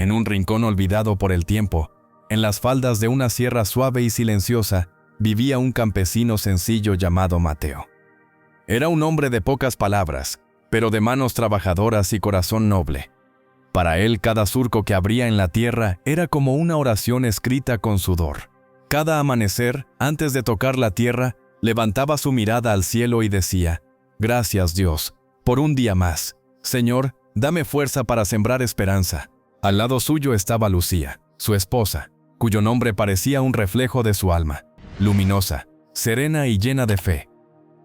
En un rincón olvidado por el tiempo, en las faldas de una sierra suave y silenciosa, vivía un campesino sencillo llamado Mateo. Era un hombre de pocas palabras, pero de manos trabajadoras y corazón noble. Para él, cada surco que abría en la tierra era como una oración escrita con sudor. Cada amanecer, antes de tocar la tierra, levantaba su mirada al cielo y decía: «Gracias, Dios, por un día más. Señor, dame fuerza para sembrar esperanza». Al lado suyo estaba Lucía, su esposa, cuyo nombre parecía un reflejo de su alma, luminosa, serena y llena de fe.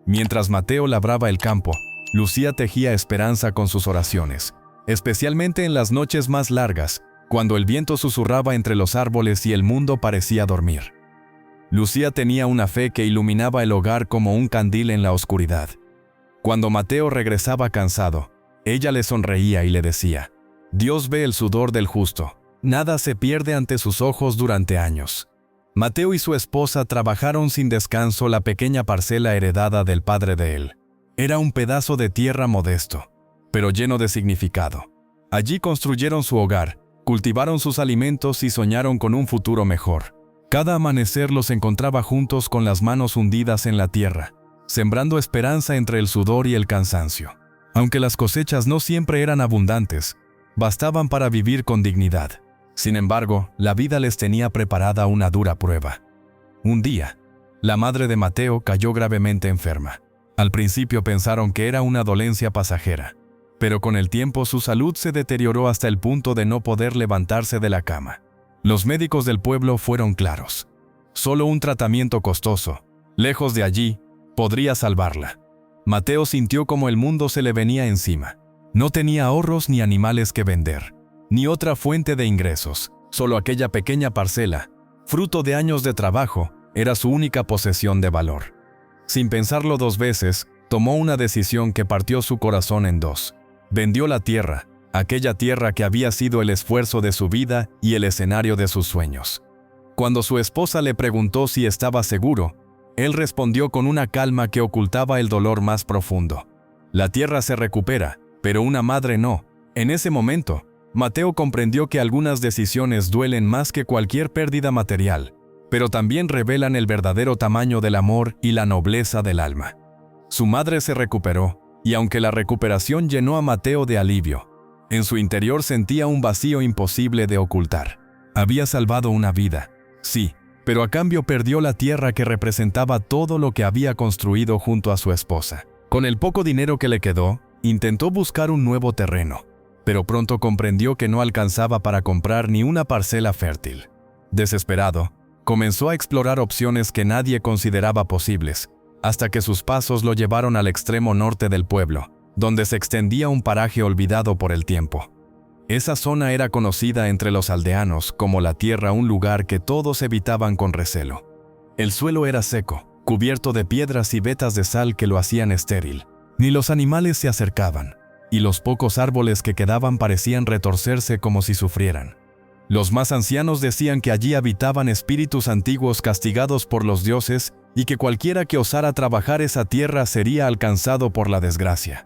Mientras Mateo labraba el campo, Lucía tejía esperanza con sus oraciones, especialmente en las noches más largas, cuando el viento susurraba entre los árboles y el mundo parecía dormir. Lucía tenía una fe que iluminaba el hogar como un candil en la oscuridad. Cuando Mateo regresaba cansado, ella le sonreía y le decía: «Dios ve el sudor del justo. Nada se pierde ante sus ojos durante años». Mateo y su esposa trabajaron sin descanso la pequeña parcela heredada del padre de él. Era un pedazo de tierra modesto, pero lleno de significado. Allí construyeron su hogar, cultivaron sus alimentos y soñaron con un futuro mejor. Cada amanecer los encontraba juntos con las manos hundidas en la tierra, sembrando esperanza entre el sudor y el cansancio. Aunque las cosechas no siempre eran abundantes, bastaban para vivir con dignidad. Sin embargo, la vida les tenía preparada una dura prueba. Un día, la madre de Mateo cayó gravemente enferma. Al principio pensaron que era una dolencia pasajera, pero con el tiempo su salud se deterioró hasta el punto de no poder levantarse de la cama. Los médicos del pueblo fueron claros. Solo un tratamiento costoso, lejos de allí, podría salvarla. Mateo sintió como el mundo se le venía encima. No tenía ahorros ni animales que vender, ni otra fuente de ingresos. Solo aquella pequeña parcela, fruto de años de trabajo, era su única posesión de valor. Sin pensarlo dos veces, tomó una decisión que partió su corazón en dos. Vendió la tierra, aquella tierra que había sido el esfuerzo de su vida y el escenario de sus sueños. Cuando su esposa le preguntó si estaba seguro, él respondió con una calma que ocultaba el dolor más profundo: «La tierra se recupera, pero una madre no». En ese momento, Mateo comprendió que algunas decisiones duelen más que cualquier pérdida material, pero también revelan el verdadero tamaño del amor y la nobleza del alma. Su madre se recuperó, y aunque la recuperación llenó a Mateo de alivio, en su interior sentía un vacío imposible de ocultar. Había salvado una vida, sí, pero a cambio perdió la tierra que representaba todo lo que había construido junto a su esposa. Con el poco dinero que le quedó, intentó buscar un nuevo terreno, pero pronto comprendió que no alcanzaba para comprar ni una parcela fértil. Desesperado, comenzó a explorar opciones que nadie consideraba posibles, hasta que sus pasos lo llevaron al extremo norte del pueblo, donde se extendía un paraje olvidado por el tiempo. Esa zona era conocida entre los aldeanos como la tierra, un lugar que todos evitaban con recelo. El suelo era seco, cubierto de piedras y vetas de sal que lo hacían estéril. Ni los animales se acercaban, y los pocos árboles que quedaban parecían retorcerse como si sufrieran. Los más ancianos decían que allí habitaban espíritus antiguos castigados por los dioses y que cualquiera que osara trabajar esa tierra sería alcanzado por la desgracia.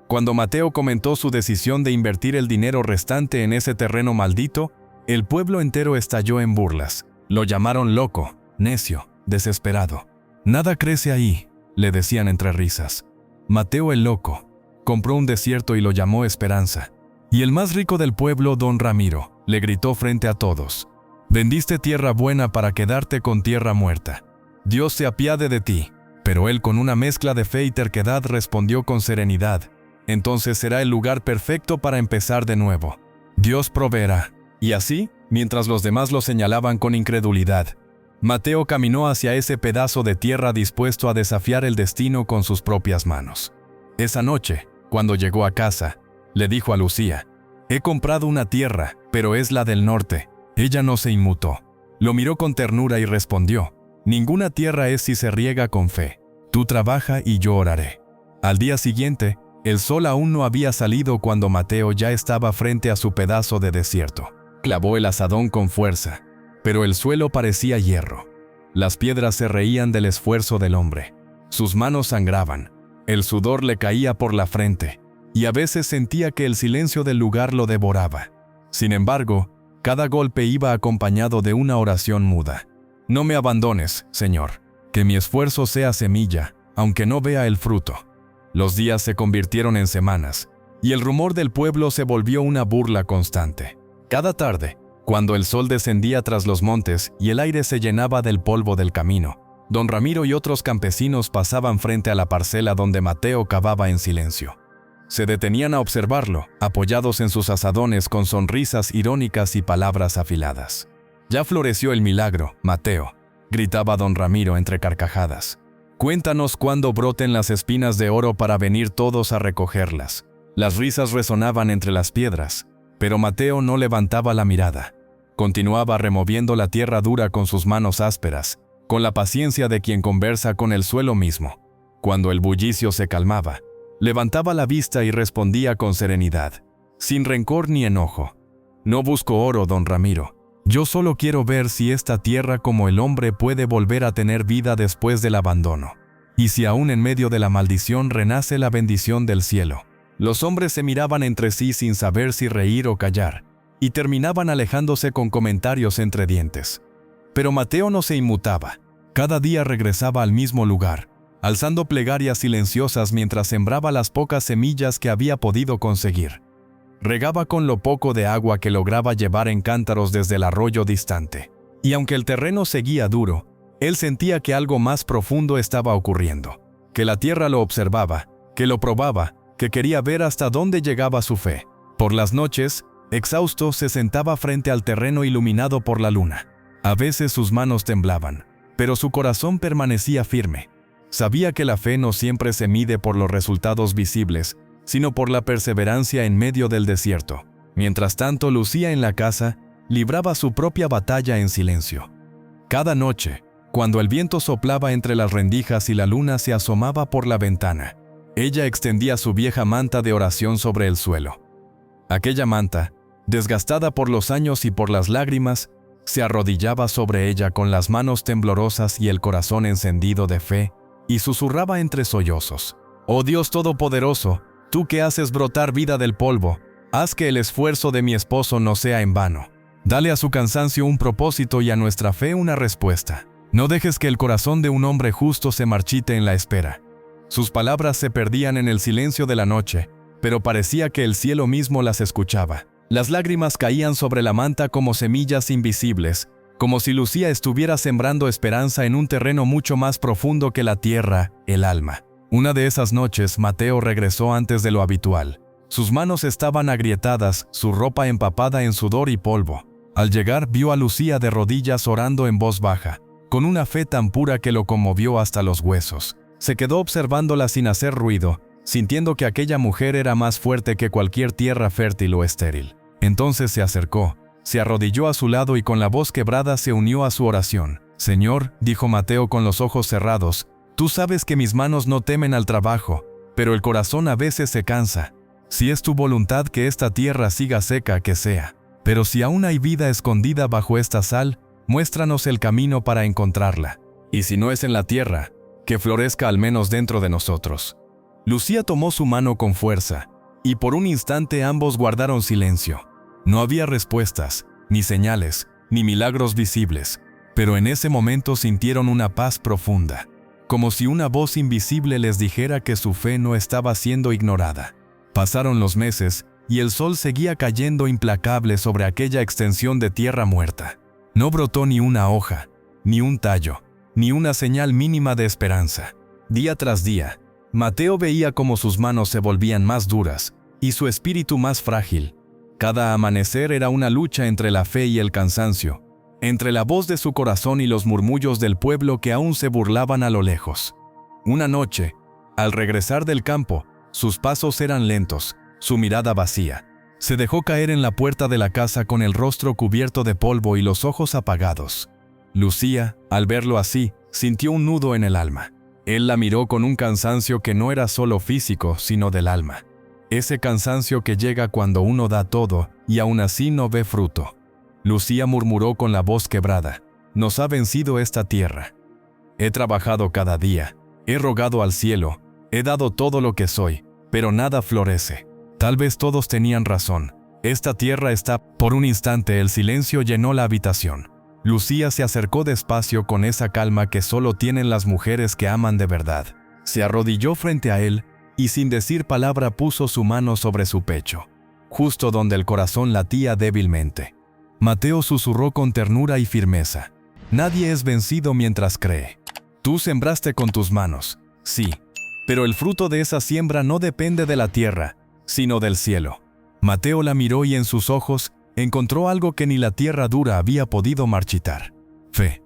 Cuando Mateo comentó su decisión de invertir el dinero restante en ese terreno maldito, el pueblo entero estalló en burlas. Lo llamaron loco, necio, desesperado. «Nada crece ahí», le decían entre risas. Mateo el loco compró un desierto y lo llamó Esperanza. Y el más rico del pueblo, don Ramiro, le gritó frente a todos: «Vendiste tierra buena para quedarte con tierra muerta. Dios se apiade de ti». Pero él, con una mezcla de fe y terquedad, respondió con serenidad: «Entonces será el lugar perfecto para empezar de nuevo. Dios proveerá». Y así, mientras los demás lo señalaban con incredulidad, Mateo caminó hacia ese pedazo de tierra dispuesto a desafiar el destino con sus propias manos. Esa noche, cuando llegó a casa, le dijo a Lucía: «He comprado una tierra, pero es la del norte». Ella no se inmutó. Lo miró con ternura y respondió: «Ninguna tierra es si se riega con fe. Tú trabaja y yo oraré». Al día siguiente, el sol aún no había salido cuando Mateo ya estaba frente a su pedazo de desierto. Clavó el azadón con fuerza, pero el suelo parecía hierro. Las piedras se reían del esfuerzo del hombre. Sus manos sangraban, el sudor le caía por la frente, y a veces sentía que el silencio del lugar lo devoraba. Sin embargo, cada golpe iba acompañado de una oración muda. No me abandones, Señor, que mi esfuerzo sea semilla, aunque no vea el fruto. Los días se convirtieron en semanas, y el rumor del pueblo se volvió una burla constante. Cada tarde, cuando el sol descendía tras los montes y el aire se llenaba del polvo del camino, don Ramiro y otros campesinos pasaban frente a la parcela donde Mateo cavaba en silencio. Se detenían a observarlo, apoyados en sus azadones con sonrisas irónicas y palabras afiladas. «Ya floreció el milagro, Mateo», gritaba don Ramiro entre carcajadas. «Cuéntanos cuándo broten las espinas de oro para venir todos a recogerlas». Las risas resonaban entre las piedras, pero Mateo no levantaba la mirada. Continuaba removiendo la tierra dura con sus manos ásperas, con la paciencia de quien conversa con el suelo mismo. Cuando el bullicio se calmaba, levantaba la vista y respondía con serenidad, sin rencor ni enojo. «No busco oro, don Ramiro. Yo solo quiero ver si esta tierra como el hombre puede volver a tener vida después del abandono. Y si aún en medio de la maldición renace la bendición del cielo». Los hombres se miraban entre sí sin saber si reír o callar, y terminaban alejándose con comentarios entre dientes. Pero Mateo no se inmutaba. Cada día regresaba al mismo lugar, alzando plegarias silenciosas mientras sembraba las pocas semillas que había podido conseguir. Regaba con lo poco de agua que lograba llevar en cántaros desde el arroyo distante. Y aunque el terreno seguía duro, él sentía que algo más profundo estaba ocurriendo, que la tierra lo observaba, que lo probaba, que quería ver hasta dónde llegaba su fe. Por las noches, exhausto, se sentaba frente al terreno iluminado por la luna. A veces sus manos temblaban, pero su corazón permanecía firme. Sabía que la fe no siempre se mide por los resultados visibles, sino por la perseverancia en medio del desierto. Mientras tanto, Lucía en la casa libraba su propia batalla en silencio. Cada noche, cuando el viento soplaba entre las rendijas y la luna se asomaba por la ventana, ella extendía su vieja manta de oración sobre el suelo. Aquella manta, desgastada por los años y por las lágrimas, se arrodillaba sobre ella con las manos temblorosas y el corazón encendido de fe, y susurraba entre sollozos: «Oh Dios Todopoderoso, tú que haces brotar vida del polvo, haz que el esfuerzo de mi esposo no sea en vano. Dale a su cansancio un propósito y a nuestra fe una respuesta. No dejes que el corazón de un hombre justo se marchite en la espera». Sus palabras se perdían en el silencio de la noche, pero parecía que el cielo mismo las escuchaba. Las lágrimas caían sobre la manta como semillas invisibles, como si Lucía estuviera sembrando esperanza en un terreno mucho más profundo que la tierra, el alma. Una de esas noches, Mateo regresó antes de lo habitual. Sus manos estaban agrietadas, su ropa empapada en sudor y polvo. Al llegar, vio a Lucía de rodillas orando en voz baja, con una fe tan pura que lo conmovió hasta los huesos. Se quedó observándola sin hacer ruido, sintiendo que aquella mujer era más fuerte que cualquier tierra fértil o estéril. Entonces se acercó, se arrodilló a su lado y con la voz quebrada se unió a su oración. «Señor», dijo Mateo con los ojos cerrados, «tú sabes que mis manos no temen al trabajo, pero el corazón a veces se cansa. Si es tu voluntad que esta tierra siga seca, que sea. Pero si aún hay vida escondida bajo esta sal, muéstranos el camino para encontrarla. Y si no es en la tierra, que florezca al menos dentro de nosotros». Lucía tomó su mano con fuerza, y por un instante ambos guardaron silencio. No había respuestas, ni señales, ni milagros visibles, pero en ese momento sintieron una paz profunda, como si una voz invisible les dijera que su fe no estaba siendo ignorada. Pasaron los meses, y el sol seguía cayendo implacable sobre aquella extensión de tierra muerta. No brotó ni una hoja, ni un tallo, ni una señal mínima de esperanza. Día tras día, Mateo veía cómo sus manos se volvían más duras y su espíritu más frágil. Cada amanecer era una lucha entre la fe y el cansancio, entre la voz de su corazón y los murmullos del pueblo que aún se burlaban a lo lejos. Una noche, al regresar del campo, sus pasos eran lentos, su mirada vacía. Se dejó caer en la puerta de la casa con el rostro cubierto de polvo y los ojos apagados. Lucía, al verlo así, sintió un nudo en el alma. Él la miró con un cansancio que no era solo físico, sino del alma. Ese cansancio que llega cuando uno da todo y aún así no ve fruto. Lucía murmuró con la voz quebrada: «Nos ha vencido esta tierra. He trabajado cada día, he rogado al cielo, he dado todo lo que soy, pero nada florece». Tal vez todos tenían razón. Esta tierra está... Por un instante el silencio llenó la habitación. Lucía se acercó despacio con esa calma que solo tienen las mujeres que aman de verdad. Se arrodilló frente a él y sin decir palabra puso su mano sobre su pecho, justo donde el corazón latía débilmente. Mateo susurró con ternura y firmeza: «Nadie es vencido mientras cree. Tú sembraste con tus manos, sí, pero el fruto de esa siembra no depende de la tierra, sino del cielo». Mateo la miró y en sus ojos encontró algo que ni la tierra dura había podido marchitar: fe.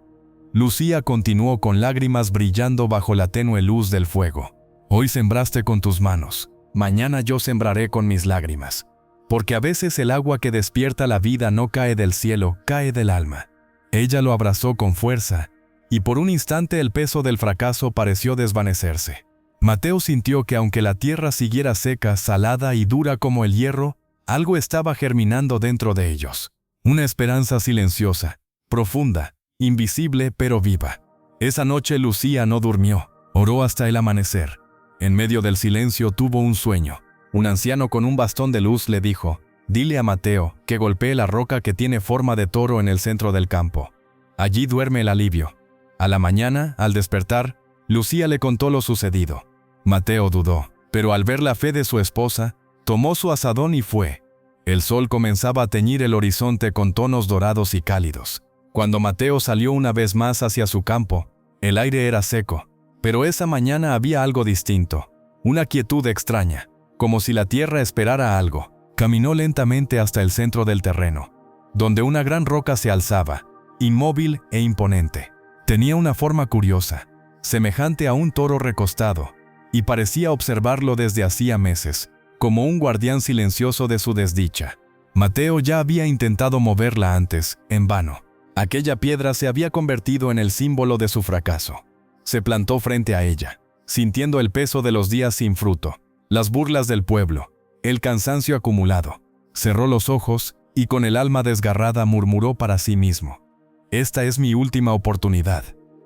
Lucía continuó con lágrimas brillando bajo la tenue luz del fuego. «Hoy sembraste con tus manos, mañana yo sembraré con mis lágrimas. Porque a veces el agua que despierta la vida no cae del cielo, cae del alma». Ella lo abrazó con fuerza, y por un instante el peso del fracaso pareció desvanecerse. Mateo sintió que aunque la tierra siguiera seca, salada y dura como el hierro, algo estaba germinando dentro de ellos. Una esperanza silenciosa, profunda, invisible pero viva. Esa noche Lucía no durmió, oró hasta el amanecer. En medio del silencio tuvo un sueño. Un anciano con un bastón de luz le dijo: «Dile a Mateo que golpee la roca que tiene forma de toro en el centro del campo. Allí duerme el alivio». A la mañana, al despertar, Lucía le contó lo sucedido. Mateo dudó, pero al ver la fe de su esposa, tomó su azadón y fue. El sol comenzaba a teñir el horizonte con tonos dorados y cálidos. Cuando Mateo salió una vez más hacia su campo, el aire era seco, pero esa mañana había algo distinto, una quietud extraña, como si la tierra esperara algo. Caminó lentamente hasta el centro del terreno, donde una gran roca se alzaba, inmóvil e imponente. Tenía una forma curiosa, semejante a un toro recostado, y parecía observarlo desde hacía meses, como un guardián silencioso de su desdicha. Mateo ya había intentado moverla antes, en vano. Aquella piedra se había convertido en el símbolo de su fracaso. Se plantó frente a ella, sintiendo el peso de los días sin fruto, las burlas del pueblo, el cansancio acumulado. Cerró los ojos y con el alma desgarrada murmuró para sí mismo: «Esta es mi última oportunidad.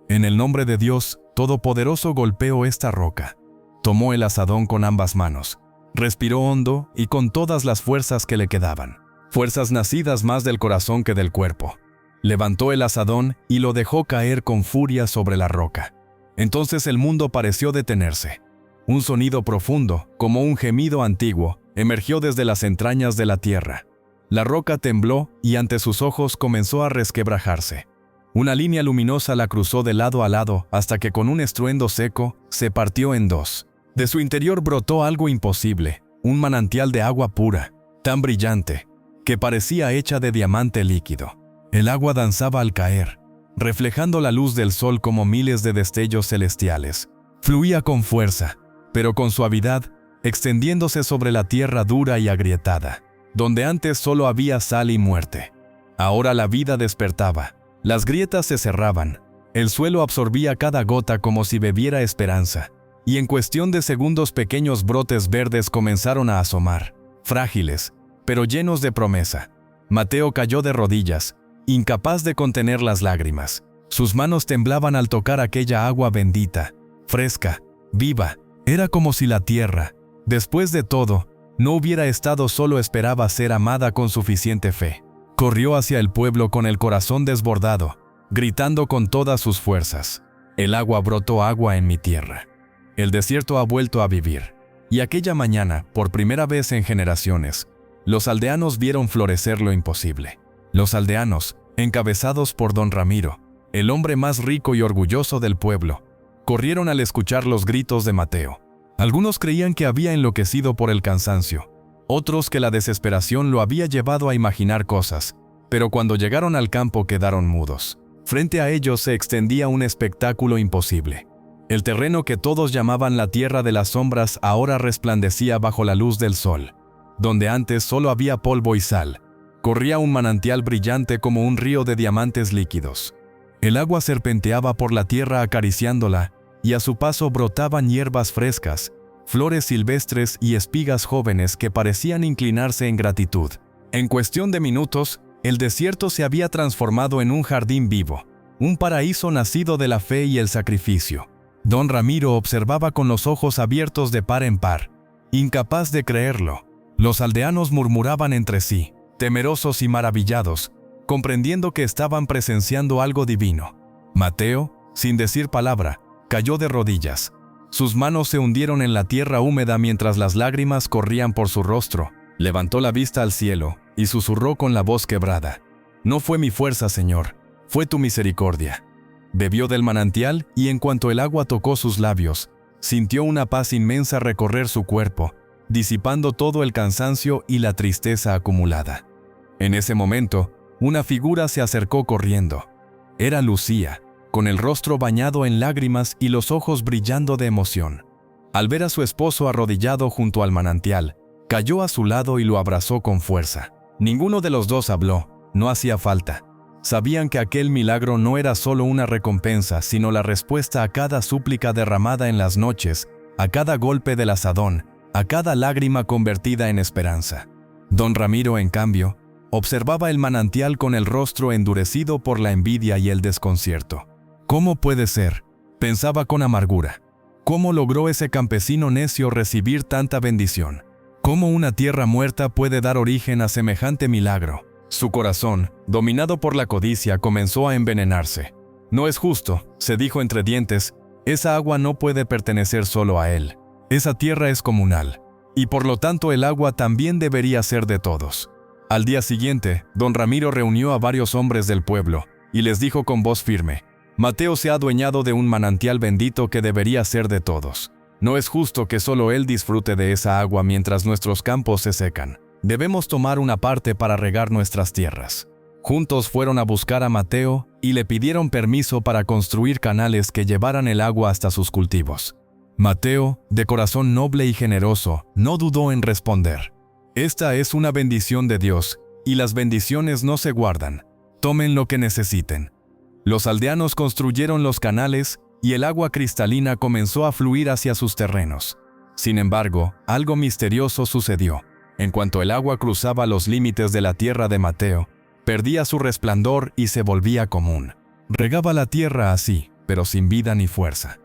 En el nombre de Dios Todopoderoso golpeo esta roca». Tomó el azadón con ambas manos, respiró hondo y con todas las fuerzas que le quedaban, fuerzas nacidas más del corazón que del cuerpo. Levantó el azadón y lo dejó caer con furia sobre la roca. Entonces el mundo pareció detenerse. Un sonido profundo, como un gemido antiguo, emergió desde las entrañas de la tierra. La roca tembló y ante sus ojos comenzó a resquebrajarse. Una línea luminosa la cruzó de lado a lado hasta que con un estruendo seco se partió en dos. De su interior brotó algo imposible, un manantial de agua pura, tan brillante, que parecía hecha de diamante líquido. El agua danzaba al caer, reflejando la luz del sol como miles de destellos celestiales. Fluía con fuerza, pero con suavidad, extendiéndose sobre la tierra dura y agrietada, donde antes solo había sal y muerte. Ahora la vida despertaba, las grietas se cerraban, el suelo absorbía cada gota como si bebiera esperanza, y en cuestión de segundos pequeños brotes verdes comenzaron a asomar, frágiles, pero llenos de promesa. Mateo cayó de rodillas, incapaz de contener las lágrimas. Sus manos temblaban al tocar aquella agua bendita, fresca, viva. Era como si la tierra, después de todo, no hubiera estado solo, esperaba ser amada con suficiente fe. Corrió hacia el pueblo con el corazón desbordado, gritando con todas sus fuerzas: «El agua brotó agua en mi tierra. El desierto ha vuelto a vivir». Y aquella mañana, por primera vez en generaciones, los aldeanos vieron florecer lo imposible. Los aldeanos, encabezados por don Ramiro, el hombre más rico y orgulloso del pueblo, corrieron al escuchar los gritos de Mateo. Algunos creían que había enloquecido por el cansancio, otros que la desesperación lo había llevado a imaginar cosas, pero cuando llegaron al campo quedaron mudos. Frente a ellos se extendía un espectáculo imposible. El terreno que todos llamaban la tierra de las sombras ahora resplandecía bajo la luz del sol. Donde antes solo había polvo y sal, corría un manantial brillante como un río de diamantes líquidos. El agua serpenteaba por la tierra acariciándola, y a su paso brotaban hierbas frescas, flores silvestres y espigas jóvenes que parecían inclinarse en gratitud. En cuestión de minutos, el desierto se había transformado en un jardín vivo, un paraíso nacido de la fe y el sacrificio. Don Ramiro observaba con los ojos abiertos de par en par, incapaz de creerlo. Los aldeanos murmuraban entre sí, temerosos y maravillados, comprendiendo que estaban presenciando algo divino. Mateo, sin decir palabra, cayó de rodillas. Sus manos se hundieron en la tierra húmeda mientras las lágrimas corrían por su rostro. Levantó la vista al cielo y susurró con la voz quebrada: «No fue mi fuerza, Señor, fue tu misericordia». Bebió del manantial y en cuanto el agua tocó sus labios, sintió una paz inmensa recorrer su cuerpo, disipando todo el cansancio y la tristeza acumulada. En ese momento, una figura se acercó corriendo. Era Lucía, con el rostro bañado en lágrimas y los ojos brillando de emoción. Al ver a su esposo arrodillado junto al manantial, cayó a su lado y lo abrazó con fuerza. Ninguno de los dos habló, no hacía falta. Sabían que aquel milagro no era solo una recompensa, sino la respuesta a cada súplica derramada en las noches, a cada golpe del azadón, a cada lágrima convertida en esperanza. Don Ramiro, en cambio, observaba el manantial con el rostro endurecido por la envidia y el desconcierto. «¿Cómo puede ser?», pensaba con amargura. «¿Cómo logró ese campesino necio recibir tanta bendición? ¿Cómo una tierra muerta puede dar origen a semejante milagro?». Su corazón, dominado por la codicia, comenzó a envenenarse. «No es justo», se dijo entre dientes, «esa agua no puede pertenecer solo a él. Esa tierra es comunal, y por lo tanto el agua también debería ser de todos». Al día siguiente, don Ramiro reunió a varios hombres del pueblo, y les dijo con voz firme: «Mateo se ha adueñado de un manantial bendito que debería ser de todos. No es justo que solo él disfrute de esa agua mientras nuestros campos se secan. Debemos tomar una parte para regar nuestras tierras». Juntos fueron a buscar a Mateo y le pidieron permiso para construir canales que llevaran el agua hasta sus cultivos. Mateo, de corazón noble y generoso, no dudó en responder: «Esta es una bendición de Dios, y las bendiciones no se guardan. Tomen lo que necesiten». Los aldeanos construyeron los canales y el agua cristalina comenzó a fluir hacia sus terrenos. Sin embargo, algo misterioso sucedió. En cuanto el agua cruzaba los límites de la tierra de Mateo, perdía su resplandor y se volvía común. Regaba la tierra así, pero sin vida ni fuerza.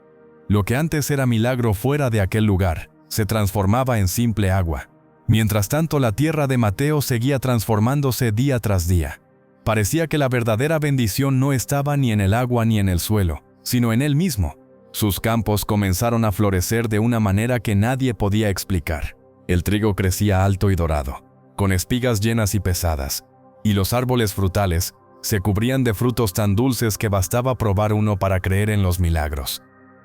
Lo que antes era milagro fuera de aquel lugar, se transformaba en simple agua. Mientras tanto, la tierra de Mateo seguía transformándose día tras día. Parecía que la verdadera bendición no estaba ni en el agua ni en el suelo, sino en él mismo. Sus campos comenzaron a florecer de una manera que nadie podía explicar. El trigo crecía alto y dorado, con espigas llenas y pesadas, y los árboles frutales se cubrían de frutos tan dulces que bastaba probar uno para creer en los milagros.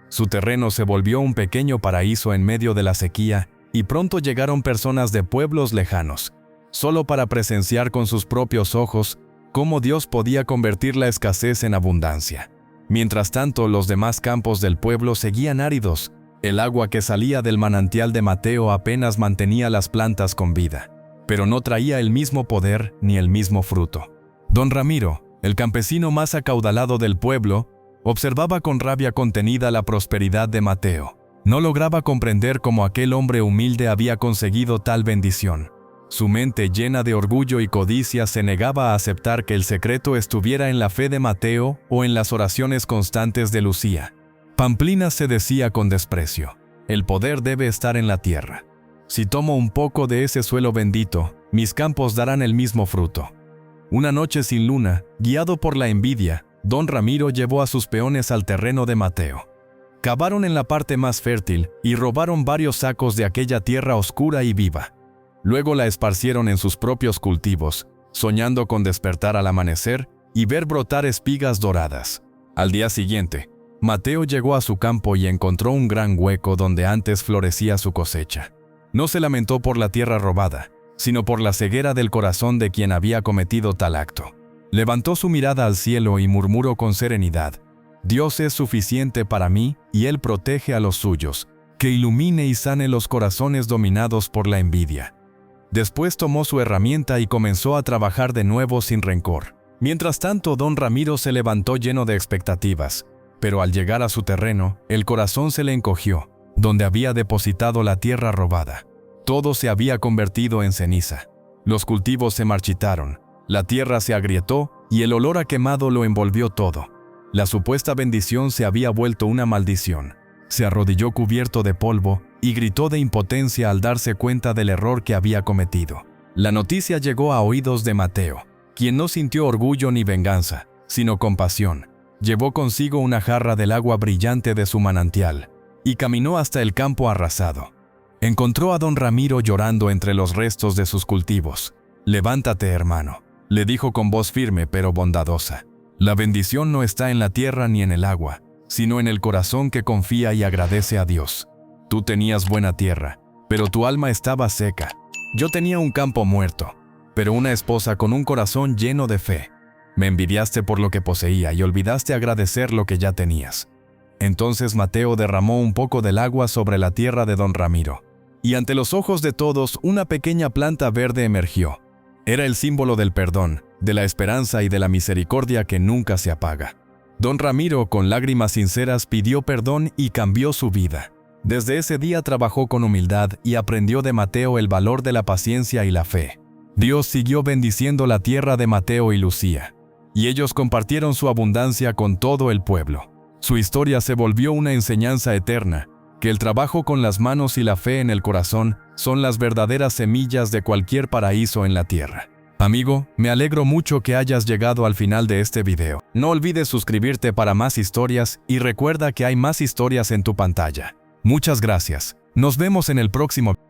Su terreno se volvió un pequeño paraíso en medio de la sequía, y pronto llegaron personas de pueblos lejanos, solo para presenciar con sus propios ojos cómo Dios podía convertir la escasez en abundancia. Mientras tanto, los demás campos del pueblo seguían áridos. El agua que salía del manantial de Mateo apenas mantenía las plantas con vida, pero no traía el mismo poder ni el mismo fruto. Don Ramiro, el campesino más acaudalado del pueblo, observaba con rabia contenida la prosperidad de Mateo. No lograba comprender cómo aquel hombre humilde había conseguido tal bendición. Su mente, llena de orgullo y codicia, se negaba a aceptar que el secreto estuviera en la fe de Mateo o en las oraciones constantes de Lucía. Pamplina se decía con desprecio: «El poder debe estar en la tierra. Si tomo un poco de ese suelo bendito, mis campos darán el mismo fruto». Una noche sin luna, guiado por la envidia, don Ramiro llevó a sus peones al terreno de Mateo. Cavaron en la parte más fértil y robaron varios sacos de aquella tierra oscura y viva. Luego la esparcieron en sus propios cultivos, soñando con despertar al amanecer y ver brotar espigas doradas. Al día siguiente, Mateo llegó a su campo y encontró un gran hueco donde antes florecía su cosecha. No se lamentó por la tierra robada, sino por la ceguera del corazón de quien había cometido tal acto. Levantó su mirada al cielo y murmuró con serenidad: «Dios es suficiente para mí y Él protege a los suyos, que ilumine y sane los corazones dominados por la envidia». Después tomó su herramienta y comenzó a trabajar de nuevo sin rencor. Mientras tanto, don Ramiro se levantó lleno de expectativas, pero al llegar a su terreno, el corazón se le encogió, donde había depositado la tierra robada. Todo se había convertido en ceniza. Los cultivos se marchitaron, la tierra se agrietó y el olor a quemado lo envolvió todo. La supuesta bendición se había vuelto una maldición. Se arrodilló cubierto de polvo y gritó de impotencia al darse cuenta del error que había cometido. La noticia llegó a oídos de Mateo, quien no sintió orgullo ni venganza, sino compasión. Llevó consigo una jarra del agua brillante de su manantial y caminó hasta el campo arrasado. Encontró a don Ramiro llorando entre los restos de sus cultivos. «Levántate, hermano», le dijo con voz firme pero bondadosa. «La bendición no está en la tierra ni en el agua, sino en el corazón que confía y agradece a Dios. Tú tenías buena tierra, pero tu alma estaba seca. Yo tenía un campo muerto, pero una esposa con un corazón lleno de fe. Me envidiaste por lo que poseía y olvidaste agradecer lo que ya tenías». Entonces Mateo derramó un poco del agua sobre la tierra de don Ramiro, y ante los ojos de todos una pequeña planta verde emergió. Era el símbolo del perdón, de la esperanza y de la misericordia que nunca se apaga. Don Ramiro, con lágrimas sinceras, pidió perdón y cambió su vida. Desde ese día trabajó con humildad y aprendió de Mateo el valor de la paciencia y la fe. Dios siguió bendiciendo la tierra de Mateo y Lucía, y ellos compartieron su abundancia con todo el pueblo. Su historia se volvió una enseñanza eterna, que el trabajo con las manos y la fe en el corazón son las verdaderas semillas de cualquier paraíso en la tierra. Amigo, me alegro mucho que hayas llegado al final de este video. No olvides suscribirte para más historias y recuerda que hay más historias en tu pantalla. Muchas gracias. Nos vemos en el próximo video.